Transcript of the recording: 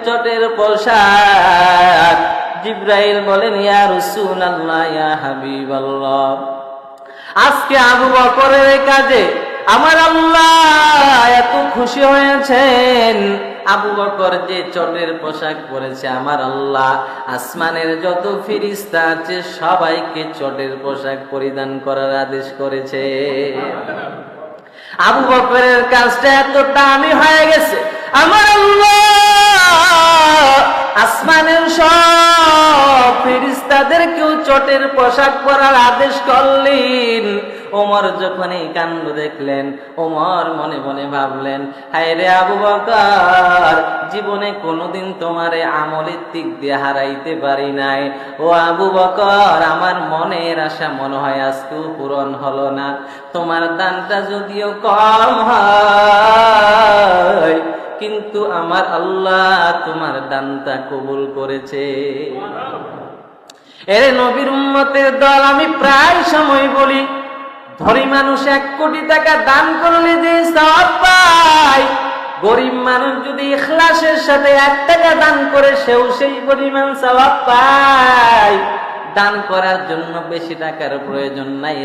চটের পোশাক। জিবরাইল বলেন, ইয়া রাসূলুল্লাহ, ইয়া হাবিবাল্লাহ, আজকে আবু বকরের কাজে আমার আল্লাহ এত খুশি হয়েছেন। আবু বকর যে চটের পোশাক পরেছে, আমার আল্লাহ আসমানের যত ফেরেশতা আছে সবাইকে চটের পোশাক পরিধান করার আদেশ করেছে। আবু বকরের কাজটা এত দামি হয়ে গেছে, আমার আল্লাহ আসমানের সব ফেরেশতাদেরকেও চটের পোশাক পরার আদেশ করলেন। ওমর যখন এই কাণ্ড দেখলেন, ওমর মনে মনে ভাবলেন, হায় রে আবু বকর, জীবনে কোনোদিন তোমারে আমলের দিক দিয়ে হারাইতে পারি নাই। ও আবু বকর, আমার মনের আশা মনে হয় আজকেও পূরণ হলো না। তোমার দানটা যদিও কম হয়, কিন্তু আমার আল্লাহ তোমার দানটা কবুল করেছে। এরে নবীর উম্মতের দল, আমি প্রায় সময় বলি, ধনী মানুষ 1 কোটি টাকা দান করলে যে সওয়াব পায়, গরিব মানুষ যদি ইখলাসের সাথে 1 টাকা দান করে সেও সেই পরিমাণ সওয়াব পায়। দান করার জন্য বেশি টাকার প্রয়োজন নাই।